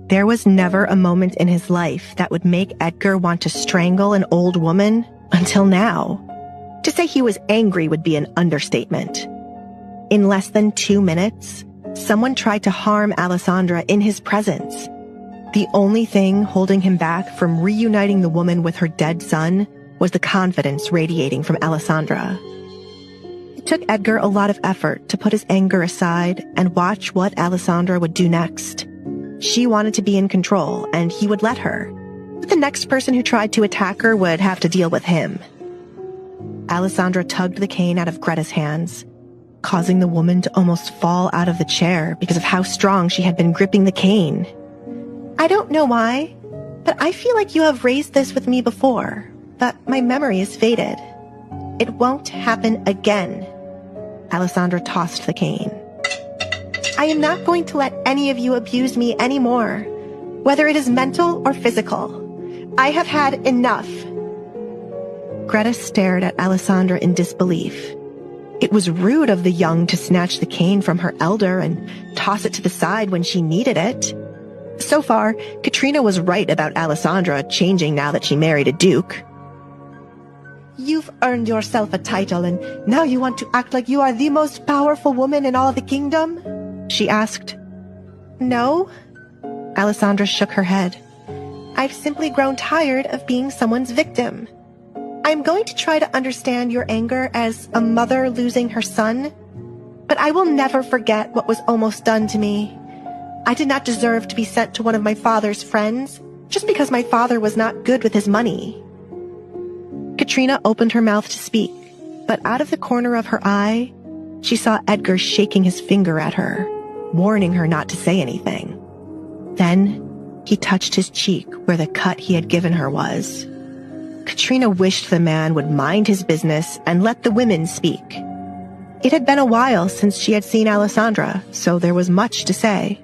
There was never a moment in his life that would make Edgar want to strangle an old woman until now. To say he was angry would be an understatement. In less than 2 minutes, someone tried to harm Alessandra in his presence. The only thing holding him back from reuniting the woman with her dead son was the confidence radiating from Alessandra. It took Edgar a lot of effort to put his anger aside and watch what Alessandra would do next. She wanted to be in control, and he would let her. But the next person who tried to attack her would have to deal with him. Alessandra tugged the cane out of Greta's hands, causing the woman to almost fall out of the chair because of how strong she had been gripping the cane. I don't know why, but I feel like you have raised this with me before, but my memory is faded. It won't happen again. Alessandra tossed the cane. I am not going to let any of you abuse me anymore, whether it is mental or physical. I have had enough. Greta stared at Alessandra in disbelief. It was rude of the young to snatch the cane from her elder and toss it to the side when she needed it. So far, Katrina was right about Alessandra changing now that she married a duke. You've earned yourself a title, and now you want to act like you are the most powerful woman in all the kingdom? She asked. No. Alessandra shook her head. I've simply grown tired of being someone's victim. I'm going to try to understand your anger as a mother losing her son, but I will never forget what was almost done to me. I did not deserve to be sent to one of my father's friends just because my father was not good with his money. Katrina opened her mouth to speak, but out of the corner of her eye, she saw Edgar shaking his finger at her, warning her not to say anything. Then he touched his cheek where the cut he had given her was. Katrina wished the man would mind his business and let the women speak. It had been a while since she had seen Alessandra, so there was much to say.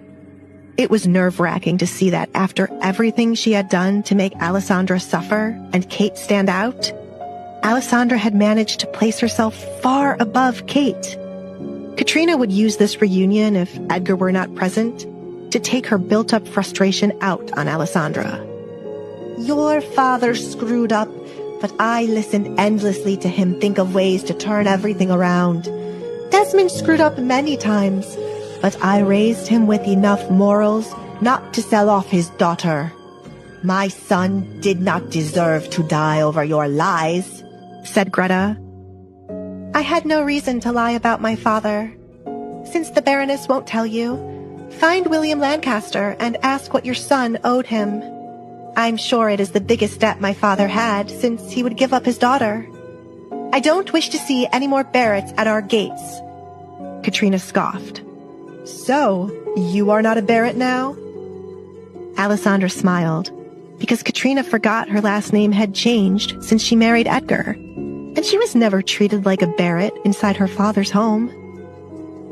It was nerve-wracking to see that after everything she had done to make Alessandra suffer and Kate stand out, Alessandra had managed to place herself far above Kate. Katrina would use this reunion, if Edgar were not present, to take her built-up frustration out on Alessandra. Your father screwed up, but I listened endlessly to him think of ways to turn everything around. Desmond screwed up many times, but I raised him with enough morals not to sell off his daughter. My son did not deserve to die over your lies, said Greta. I had no reason to lie about my father. Since the Baroness won't tell you, find William Lancaster and ask what your son owed him. I'm sure it is the biggest debt my father had, since he would give up his daughter. I don't wish to see any more Barretts at our gates. Katrina scoffed. So, you are not a Barrett now? Alessandra smiled, because Katrina forgot her last name had changed since she married Edgar, and she was never treated like a Barrett inside her father's home.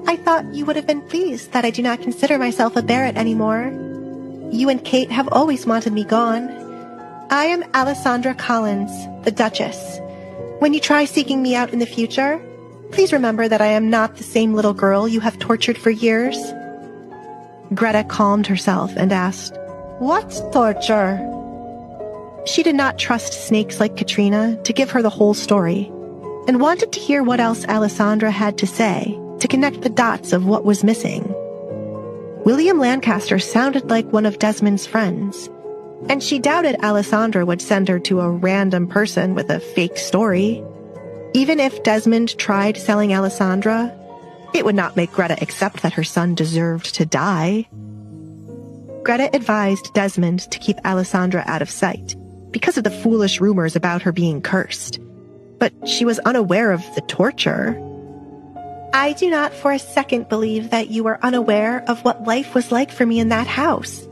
I thought you would have been pleased that I do not consider myself a Barrett anymore. You and Kate have always wanted me gone. I am Alessandra Collins, the Duchess. When you try seeking me out in the future, please remember that I am not the same little girl you have tortured for years. Greta calmed herself and asked, What torture? She did not trust snakes like Katrina to give her the whole story, and wanted to hear what else Alessandra had to say to connect the dots of what was missing. William Lancaster sounded like one of Desmond's friends, and she doubted Alessandra would send her to a random person with a fake story. Even if Desmond tried selling Alessandra, it would not make Greta accept that her son deserved to die. Greta advised Desmond to keep Alessandra out of sight because of the foolish rumors about her being cursed, but she was unaware of the torture. I do not for a second believe that you were unaware of what life was like for me in that house.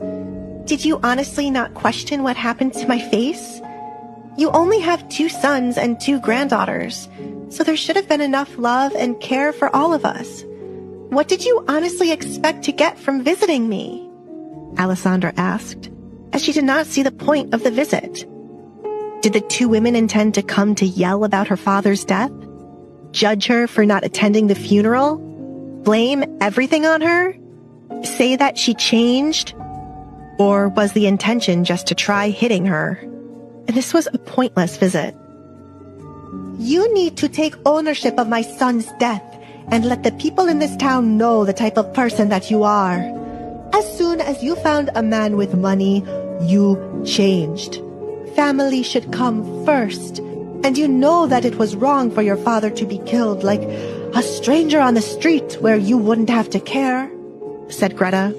Did you honestly not question what happened to my face? You only have 2 sons and 2 granddaughters, so there should have been enough love and care for all of us. What did you honestly expect to get from visiting me? Alessandra asked, as she did not see the point of the visit. Did the 2 women intend to come to yell about her father's death? Judge her for not attending the funeral? Blame everything on her? Say that she changed? Or was the intention just to try hitting her? And this was a pointless visit. You need to take ownership of my son's death and let the people in this town know the type of person that you are. As soon as you found a man with money, you changed. Family should come first, and you know that it was wrong for your father to be killed like a stranger on the street where you wouldn't have to care, said Greta.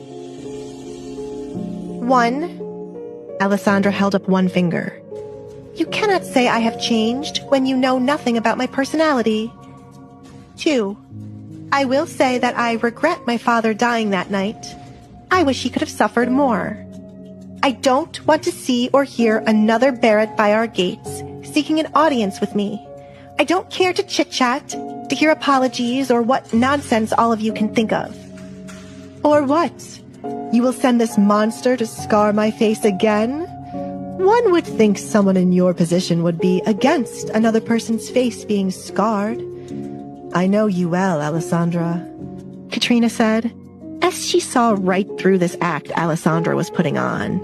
1. Alessandra held up one finger. You cannot say I have changed when you know nothing about my personality. 2. I will say that I regret my father dying that night. I wish he could have suffered more. I don't want to see or hear another Barrett by our gates, seeking an audience with me. I don't care to chit-chat, to hear apologies, or what nonsense all of you can think of. Or what? You will send this monster to scar my face again? One would think someone in your position would be against another person's face being scarred. I know you well, Alessandra, Katrina said, as she saw right through this act Alessandra was putting on.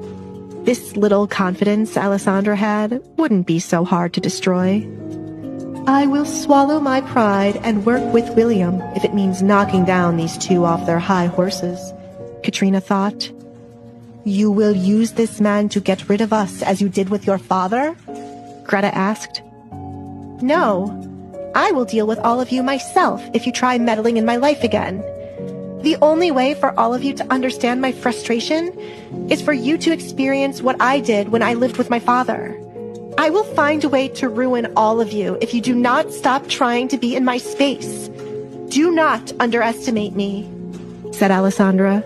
This little confidence Alessandra had wouldn't be so hard to destroy. I will swallow my pride and work with William if it means knocking down these two off their high horses, Katrina thought. You will use this man to get rid of us as you did with your father? Greta asked. No, I will deal with all of you myself if you try meddling in my life again. The only way for all of you to understand my frustration is for you to experience what I did when I lived with my father. I will find a way to ruin all of you if you do not stop trying to be in my space. Do not underestimate me, said Alessandra.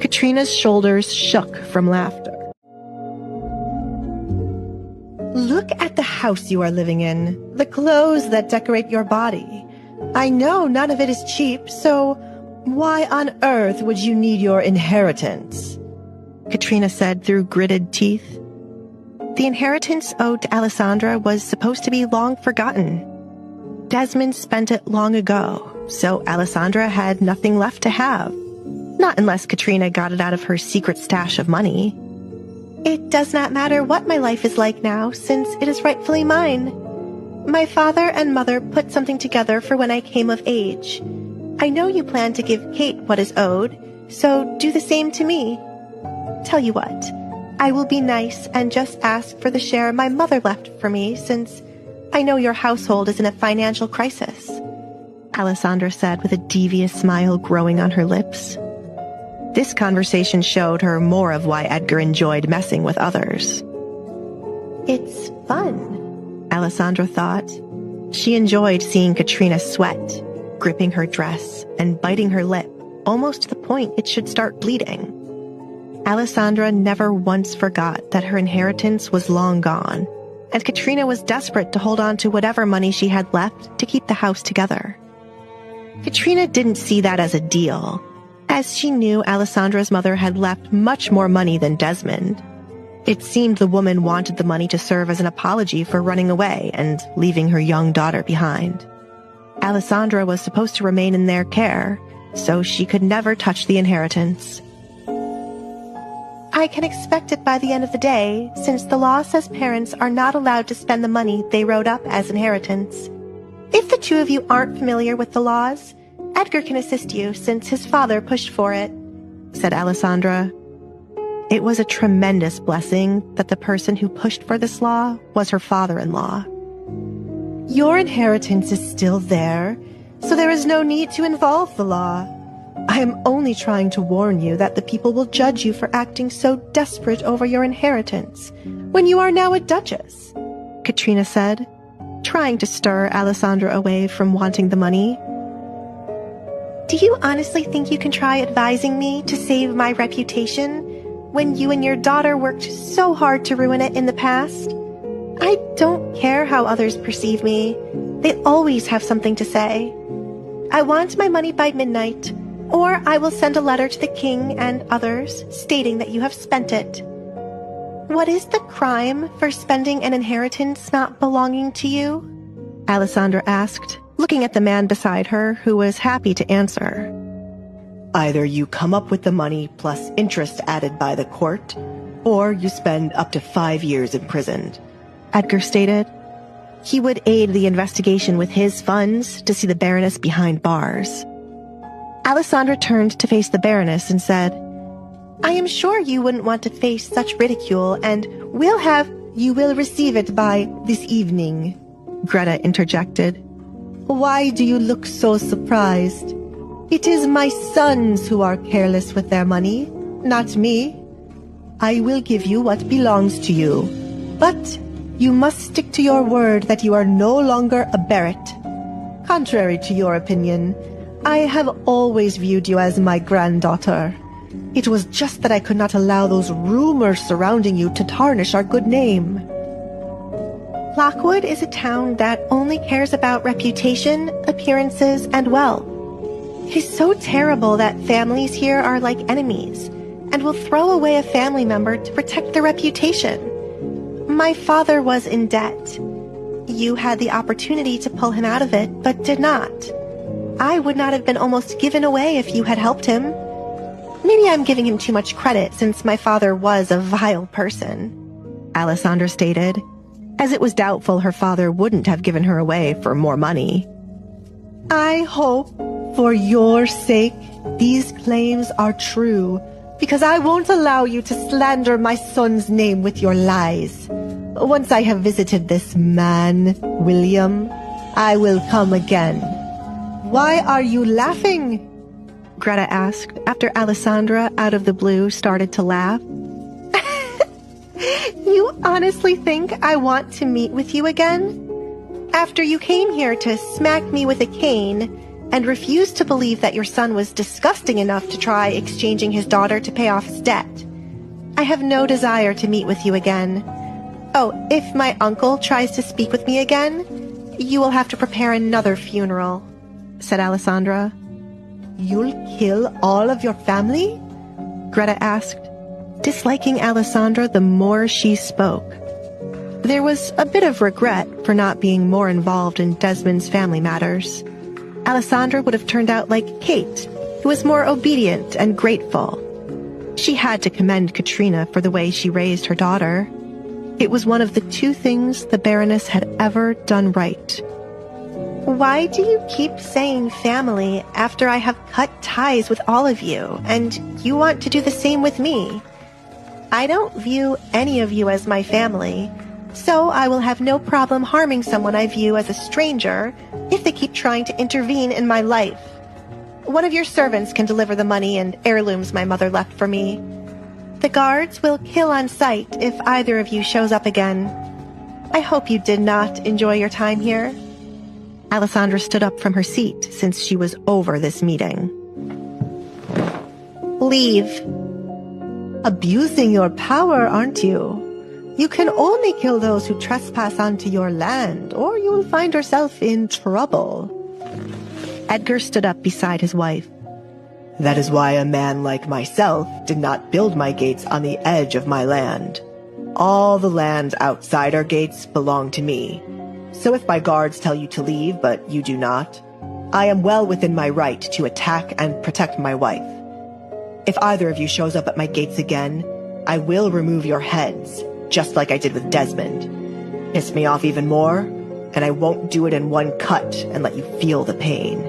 Katrina's shoulders shook from laughter. Look at the house you are living in, the clothes that decorate your body. I know none of it is cheap, so why on earth would you need your inheritance? Katrina said through gritted teeth. The inheritance owed to Alessandra was supposed to be long forgotten. Desmond spent it long ago, so Alessandra had nothing left to have. Not unless Katrina got it out of her secret stash of money. It does not matter what my life is like now, since it is rightfully mine. My father and mother put something together for when I came of age. I know you plan to give Kate what is owed, so do the same to me. Tell you what, I will be nice and just ask for the share my mother left for me, since I know your household is in a financial crisis, Alessandra said with a devious smile growing on her lips. This conversation showed her more of why Edgar enjoyed messing with others. It's fun, Alessandra thought. She enjoyed seeing Katrina sweat, gripping her dress and biting her lip, almost to the point it should start bleeding. Alessandra never once forgot that her inheritance was long gone, and Katrina was desperate to hold on to whatever money she had left to keep the house together. Katrina didn't see that as a deal, as she knew Alessandra's mother had left much more money than Desmond. It seemed the woman wanted the money to serve as an apology for running away and leaving her young daughter behind. Alessandra was supposed to remain in their care, so she could never touch the inheritance. I can expect it by the end of the day, since the law says parents are not allowed to spend the money they wrote up as inheritance. If the two of you aren't familiar with the laws, Edgar can assist you since his father pushed for it, said Alessandra. It was a tremendous blessing that the person who pushed for this law was her father-in-law. Your inheritance is still there, so there is no need to involve the law. I am only trying to warn you that the people will judge you for acting so desperate over your inheritance when you are now a duchess, Katrina said, trying to stir Alessandra away from wanting the money. Do you honestly think you can try advising me to save my reputation when you and your daughter worked so hard to ruin it in the past? I don't care how others perceive me. They always have something to say. I want my money by midnight, or I will send a letter to the king and others stating that you have spent it. What is the crime for spending an inheritance not belonging to you? Alessandra asked, looking at the man beside her who was happy to answer. Either you come up with the money plus interest added by the court, or you spend up to 5 years imprisoned, Edgar stated. He would aid the investigation with his funds to see the Baroness behind bars. Alessandra turned to face the Baroness and said, I am sure you wouldn't want to face such ridicule, and you will receive it by this evening, Greta interjected. Why do you look so surprised? It is my sons who are careless with their money, not me. I will give you what belongs to you, but you must stick to your word that you are no longer a Barrett. Contrary to your opinion, I have always viewed you as my granddaughter. It was just that I could not allow those rumors surrounding you to tarnish our good name. Lockwood is a town that only cares about reputation, appearances, and wealth. It is so terrible that families here are like enemies and will throw away a family member to protect their reputation. My father was in debt. You had the opportunity to pull him out of it, but did not. I would not have been almost given away if you had helped him. Maybe I'm giving him too much credit since my father was a vile person, Alessandra stated, as it was doubtful her father wouldn't have given her away for more money. I hope, for your sake, these claims are true, because I won't allow you to slander my son's name with your lies. Once I have visited this man, William, I will come again. Why are you laughing? Greta asked after Alessandra, out of the blue, started to laugh. You honestly think I want to meet with you again? After you came here to smack me with a cane and refused to believe that your son was disgusting enough to try exchanging his daughter to pay off his debt. I have no desire to meet with you again. Oh, if my uncle tries to speak with me again, you will have to prepare another funeral, said Alessandra. You'll kill all of your family? Greta asked, disliking Alessandra the more she spoke. There was a bit of regret for not being more involved in Desmond's family matters. Alessandra would have turned out like Kate, who was more obedient and grateful. She had to commend Katrina for the way she raised her daughter. It was one of the 2 things the Baroness had ever done right. Why do you keep saying family after I have cut ties with all of you, and you want to do the same with me? I don't view any of you as my family, so I will have no problem harming someone I view as a stranger if they keep trying to intervene in my life. One of your servants can deliver the money and heirlooms my mother left for me. The guards will kill on sight if either of you shows up again. I hope you did not enjoy your time here. Alessandra stood up from her seat since she was over this meeting. Leave. Abusing your power, aren't you? You can only kill those who trespass onto your land, or you will find yourself in trouble. Edgar stood up beside his wife. That is why a man like myself did not build my gates on the edge of my land. All the lands outside our gates belong to me. So if my guards tell you to leave, but you do not, I am well within my right to attack and protect my wife. If either of you shows up at my gates again, I will remove your heads, just like I did with Desmond. Piss me off even more, and I won't do it in one cut and let you feel the pain.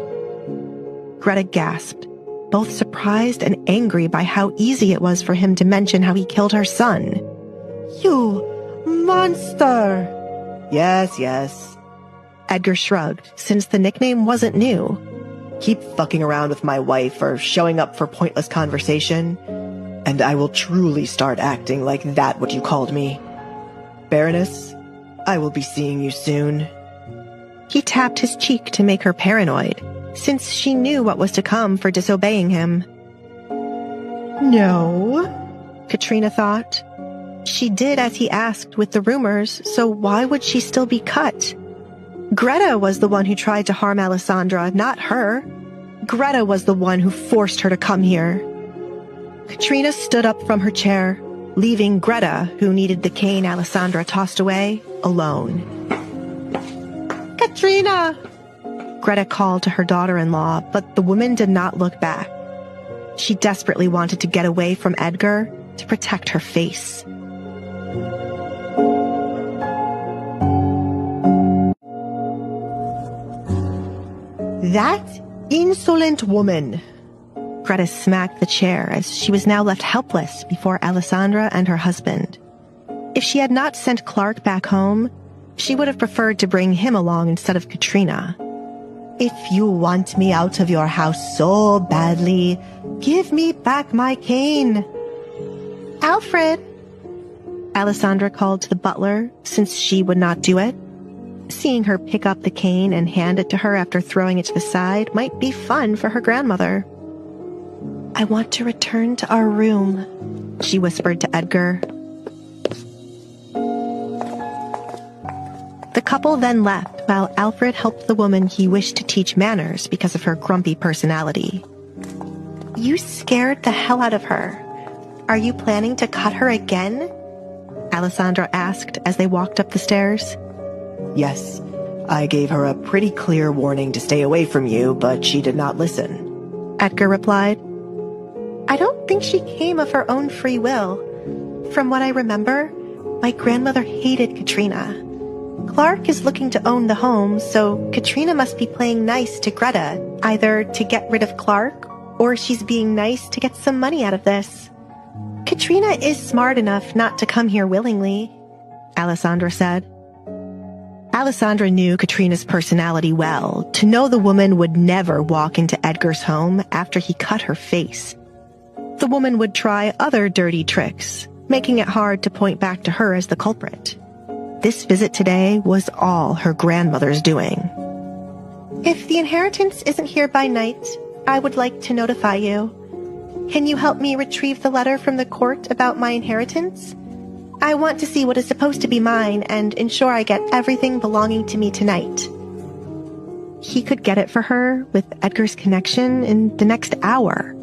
Greta gasped, both surprised and angry by how easy it was for him to mention how he killed her son. You monster! Yes. Edgar shrugged, since the nickname wasn't new. Keep fucking around with my wife or showing up for pointless conversation, and I will truly start acting like that what you called me. Baroness, I will be seeing you soon. He tapped his cheek to make her paranoid, since she knew what was to come for disobeying him. No, Katrina thought. She did as he asked with the rumors, so why would she still be cut? Greta was the one who tried to harm Alessandra, not her. Greta was the one who forced her to come here. Katrina stood up from her chair, leaving Greta, who needed the cane Alessandra tossed away, alone. Katrina! Greta called to her daughter-in-law, but the woman did not look back. She desperately wanted to get away from Edgar to protect her face. That insolent woman! Greta smacked the chair as she was now left helpless before Alessandra and her husband. If she had not sent Clark back home, she would have preferred to bring him along instead of Katrina. If you want me out of your house so badly, give me back my cane. Alfred! Alessandra called to the butler, since she would not do it. Seeing her pick up the cane and hand it to her after throwing it to the side might be fun for her grandmother. I want to return to our room, she whispered to Edgar. The couple then left while Alfred helped the woman he wished to teach manners because of her grumpy personality. You scared the hell out of her. Are you planning to cut her again? Alessandra asked as they walked up the stairs. Yes, I gave her a pretty clear warning to stay away from you, but she did not listen. Edgar replied. I don't think she came of her own free will. From what I remember, my grandmother hated Katrina. Clark is looking to own the home, so Katrina must be playing nice to Greta, either to get rid of Clark, or she's being nice to get some money out of this. Katrina is smart enough not to come here willingly, Alessandra said. Alessandra knew Katrina's personality well, to know the woman would never walk into Edgar's home after he cut her face. The woman would try other dirty tricks, making it hard to point back to her as the culprit. This visit today was all her grandmother's doing. If the inheritance isn't here by night, I would like to notify you. Can you help me retrieve the letter from the court about my inheritance? I want to see what is supposed to be mine and ensure I get everything belonging to me tonight. He could get it for her with Edgar's connection in the next hour.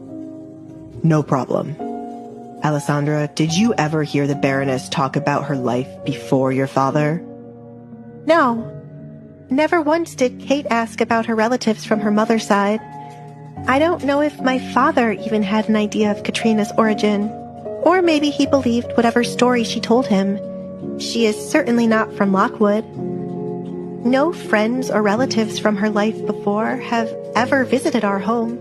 No problem. Alessandra, did you ever hear the Baroness talk about her life before your father? No. Never once did Kate ask about her relatives from her mother's side. I don't know if my father even had an idea of Katrina's origin. Or maybe he believed whatever story she told him. She is certainly not from Lockwood. No friends or relatives from her life before have ever visited our home,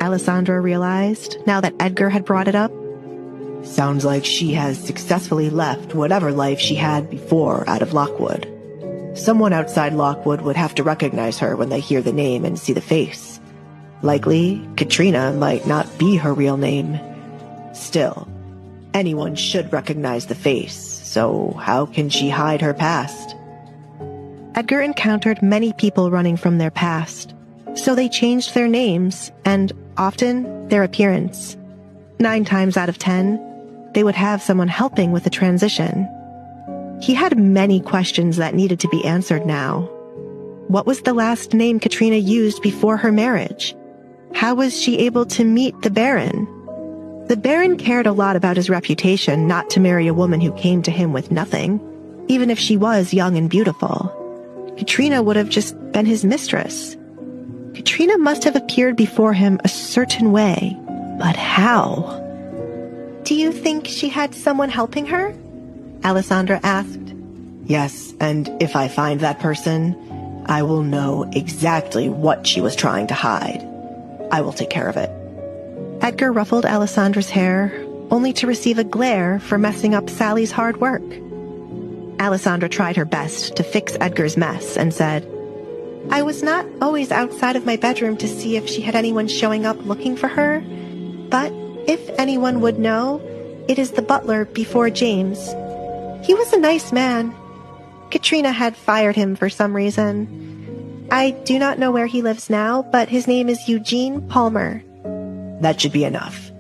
Alessandra realized, now that Edgar had brought it up. Sounds like she has successfully left whatever life she had before out of Lockwood. Someone outside Lockwood would have to recognize her when they hear the name and see the face. Likely, Katrina might not be her real name. Still, anyone should recognize the face, so how can she hide her past? Edgar encountered many people running from their past, so they changed their names and, often, their appearance. 9 times out of 10, they would have someone helping with the transition. He had many questions that needed to be answered now. What was the last name Katrina used before her marriage? How was she able to meet the Baron? The Baron cared a lot about his reputation not to marry a woman who came to him with nothing, even if she was young and beautiful. Katrina would have just been his mistress. Katrina must have appeared before him a certain way, but how? Do you think she had someone helping her? Alessandra asked. Yes, and if I find that person, I will know exactly what she was trying to hide. I will take care of it. Edgar ruffled Alessandra's hair, only to receive a glare for messing up Sally's hard work. Alessandra tried her best to fix Edgar's mess and said, I was not always outside of my bedroom to see if she had anyone showing up looking for her, but if anyone would know, it is the butler before James. He was a nice man. Katrina had fired him for some reason. I do not know where he lives now, but his name is Eugene Palmer. That should be enough.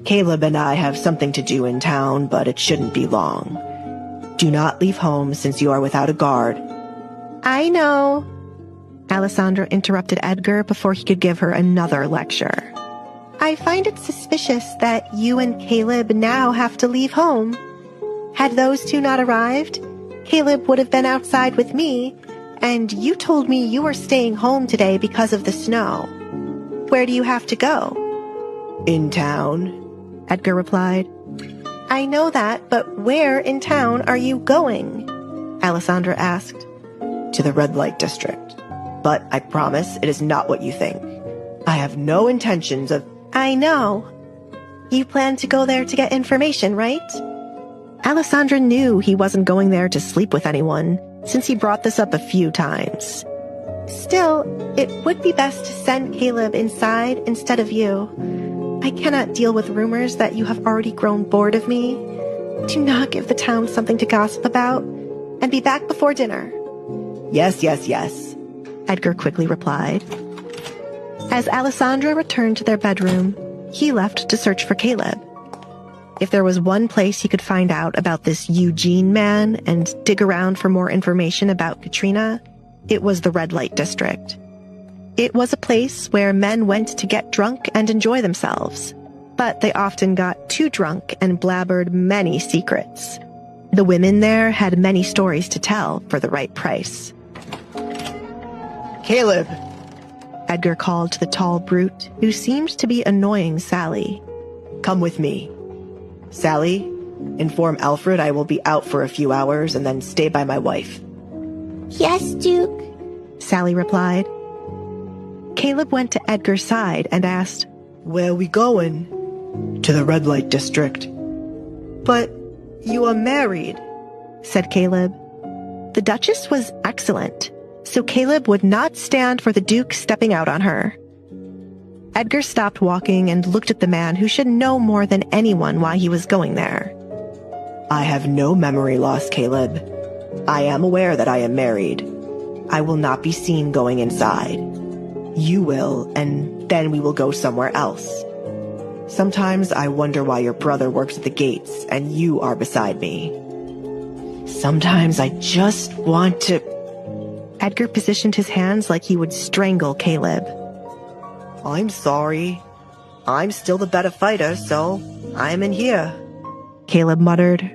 Caleb and I have something to do in town, but it shouldn't be long. Do not leave home since you are without a guard. I know. Alessandra interrupted Edgar before he could give her another lecture. I find it suspicious that you and Caleb now have to leave home. Had those two not arrived, Caleb would have been outside with me, and you told me you were staying home today because of the snow. Where do you have to go? In town, Edgar replied. I know that, but where in town are you going? Alessandra asked. To the red light district. But I promise it is not what you think. I have no intentions of— I know. You plan to go there to get information, right? Alessandra knew he wasn't going there to sleep with anyone, since he brought this up a few times. Still, it would be best to send Caleb inside instead of you. I cannot deal with rumors that you have already grown bored of me. Do not give the town something to gossip about, and be back before dinner. Yes, yes, yes, Edgar quickly replied. As Alessandra returned to their bedroom, he left to search for Caleb. If there was one place he could find out about this Eugene man and dig around for more information about Katrina, it was the red light district. It was a place where men went to get drunk and enjoy themselves, but they often got too drunk and blabbered many secrets. The women there had many stories to tell for the right price. Caleb! Edgar called to the tall brute, who seemed to be annoying Sally. Come with me. Sally, inform Alfred I will be out for a few hours and then stay by my wife. Yes, Duke, Sally replied. Caleb went to Edgar's side and asked, Where are we going? To the red light district. But you are married, said Caleb. The Duchess was excellent, so Caleb would not stand for the Duke stepping out on her. Edgar stopped walking and looked at the man who should know more than anyone why he was going there. I have no memory loss, Caleb. I am aware that I am married. I will not be seen going inside. You will, and then we will go somewhere else. Sometimes I wonder why your brother works at the gates and you are beside me. Sometimes I just want to— Edgar positioned his hands like he would strangle Caleb. I'm sorry. I'm still the better fighter, so I'm in here, Caleb muttered.